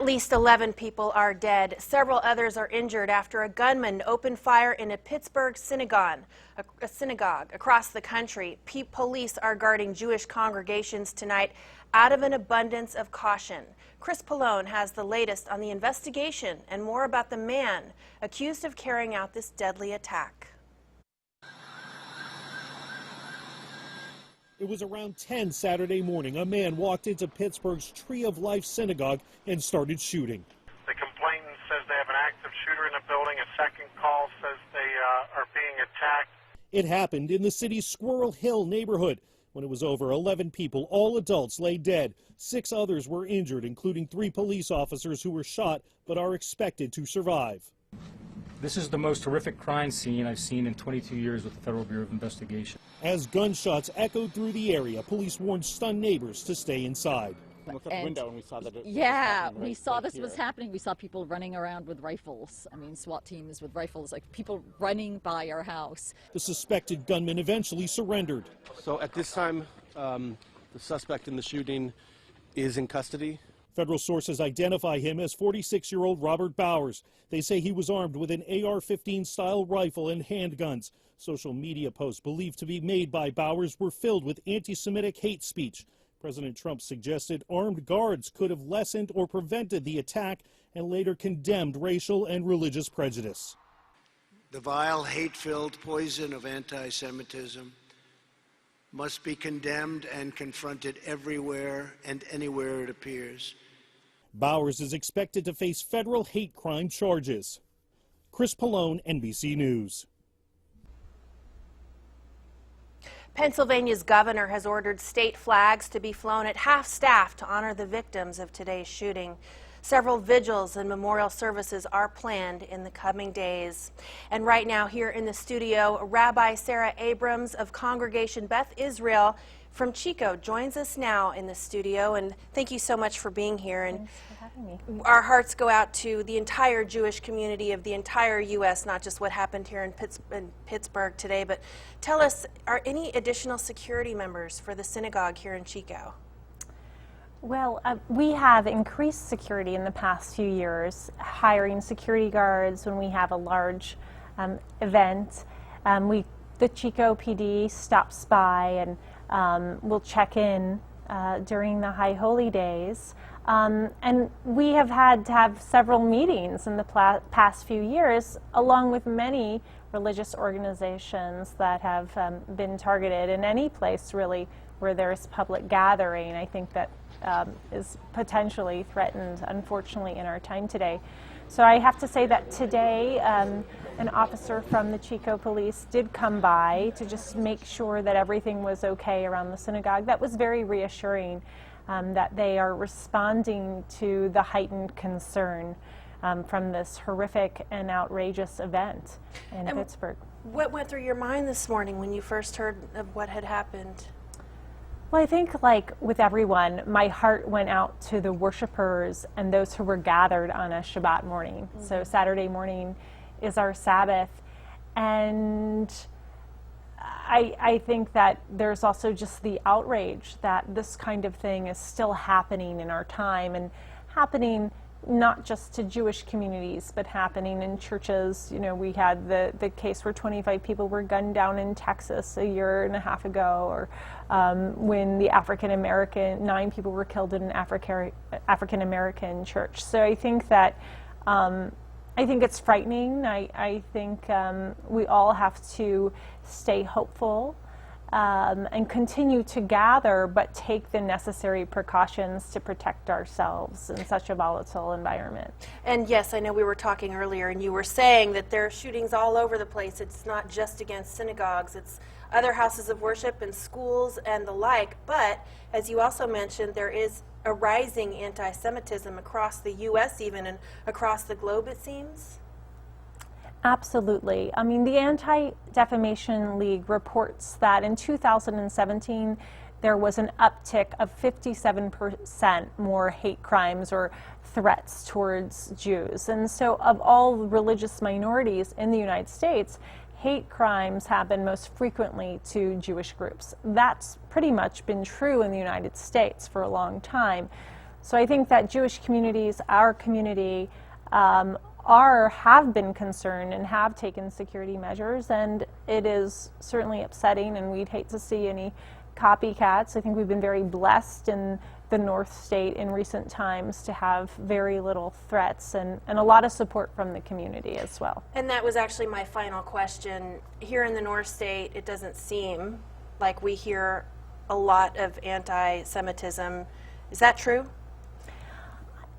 At least 11 people are dead. Several others are injured after a gunman opened fire in a Pittsburgh synagogue. Across the country, police are guarding Jewish congregations tonight out of an abundance of caution. Chris Pallone has the latest on the investigation and more about the man accused of carrying out this deadly attack. It was around 10 Saturday morning. A man walked into Pittsburgh's Tree of Life Synagogue and started shooting. The complainant says they have an active shooter in the building. A second call says they are being attacked. It happened in the city's Squirrel Hill neighborhood. When it was over, 11 people, all adults, lay dead. 6 others were injured, including 3 police officers who were shot but are expected to survive. This is the most horrific crime scene I've seen in 22 years with the Federal Bureau of Investigation. As gunshots echoed through the area, police warned stunned neighbors to stay inside. We looked out the window and we saw that it we saw this was happening. We saw people running around with rifles. I mean, SWAT teams with rifles, like people running by our house. The suspected gunman eventually surrendered. So at this time, the suspect in the shooting is in custody. Federal sources identify him as 46-year-old Robert Bowers. They say he was armed with an AR-15 style rifle and handguns. Social media posts believed to be made by Bowers were filled with anti-Semitic hate speech. President Trump suggested armed guards could have lessened or prevented the attack and later condemned racial and religious prejudice. The vile, hate-filled poison of anti-Semitism must be condemned and confronted everywhere and anywhere it appears. Bowers is expected to face federal hate crime charges. Chris Pallone, NBC News. Pennsylvania's governor has ordered state flags to be flown at half-staff to honor the victims of today's shooting. Several vigils and memorial services are planned in the coming days. And right now here in the studio, Rabbi Sara Abrams of Congregation Beth Israel from Chico joins us now in the studio. And thank you so much for being here. And thanks for having me. Our hearts go out to the entire Jewish community of the entire U.S., not just what happened here in Pittsburgh today. But tell us, are any additional security members for the synagogue here in Chico? Well, we have increased security in the past few years, hiring security guards when we have a large event. The Chico PD stops by and will check in during the High Holy Days. And we have had to have several meetings in the past few years, along with many religious organizations that have been targeted in any place, really, where there's public gathering. I think that is potentially threatened, unfortunately, in our time today. So I have to say that today an officer from the Chico police did come by to just make sure that everything was okay around the synagogue. That was very reassuring, that they are responding to the heightened concern from this horrific and outrageous event in Pittsburgh. What went through your mind this morning when you first heard of what had happened? Well, I think, like with everyone, my heart went out to the worshipers and those who were gathered on a Shabbat morning. Mm-hmm. So Saturday morning is our Sabbath. And I think that there's also just the outrage that this kind of thing is still happening in our time, and happening not just to Jewish communities, but happening in churches. You know, we had the case where 25 people were gunned down in Texas a year and a half ago, or when the nine people were killed in an African American church. So I think that, I think it's frightening. I think we all have to stay hopeful and continue to gather, but take the necessary precautions to protect ourselves in such a volatile environment. And yes, I know we were talking earlier, and you were saying that there are shootings all over the place. It's not just against synagogues, it's other houses of worship and schools and the like. But as you also mentioned, there is a rising anti-Semitism across the U.S. even, and across the globe, it seems. Absolutely. I mean, the Anti-Defamation League reports that in 2017, there was an uptick of 57% more hate crimes or threats towards Jews. And so of all religious minorities in the United States, hate crimes happen most frequently to Jewish groups. That's pretty much been true in the United States for a long time. So I think that Jewish communities, our community, have been concerned and have taken security measures, and it is certainly upsetting, and we'd hate to see any copycats. I think we've been very blessed in the North State in recent times to have very little threats and a lot of support from the community as well. And that was actually my final question. Here in the North State, it doesn't seem like we hear a lot of anti-Semitism. Is that true?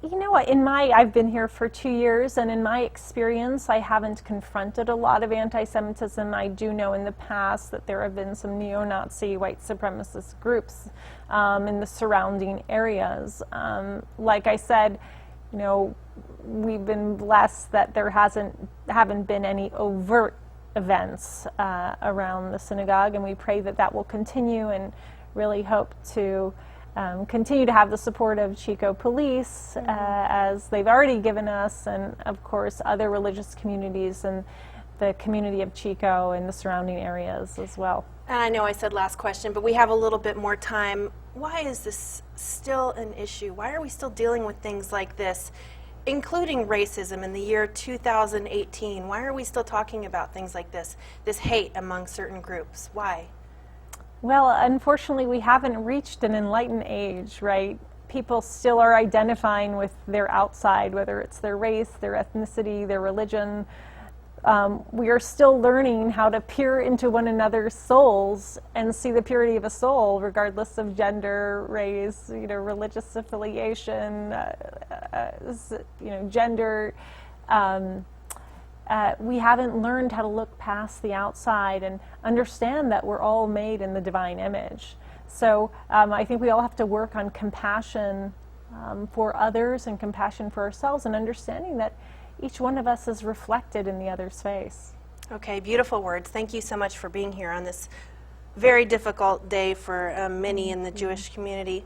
You know what, I've been here for 2 years, and in my experience, I haven't confronted a lot of anti-Semitism. I do know in the past that there have been some neo-Nazi white supremacist groups in the surrounding areas. Like I said, you know, we've been blessed that there haven't been any overt events around the synagogue, and we pray that that will continue, and really hope to continue to have the support of Chico police, as they've already given us, and of course other religious communities and the community of Chico and the surrounding areas as well. And I know I said last question, but we have a little bit more time. Why is this still an issue? Why are we still dealing with things like this, including racism in the year 2018? Why are we still talking about things like this hate among certain groups? Why? Well, unfortunately, we haven't reached an enlightened age, right? People still are identifying with their outside, whether it's their race, their ethnicity, their religion. We are still learning how to peer into one another's souls and see the purity of a soul, regardless of gender, race, religious affiliation, gender. We haven't learned how to look past the outside and understand that we're all made in the divine image. So I think we all have to work on compassion for others and compassion for ourselves, and understanding that each one of us is reflected in the other's face. Okay, beautiful words. Thank you so much for being here on this very difficult day for many in the Jewish community.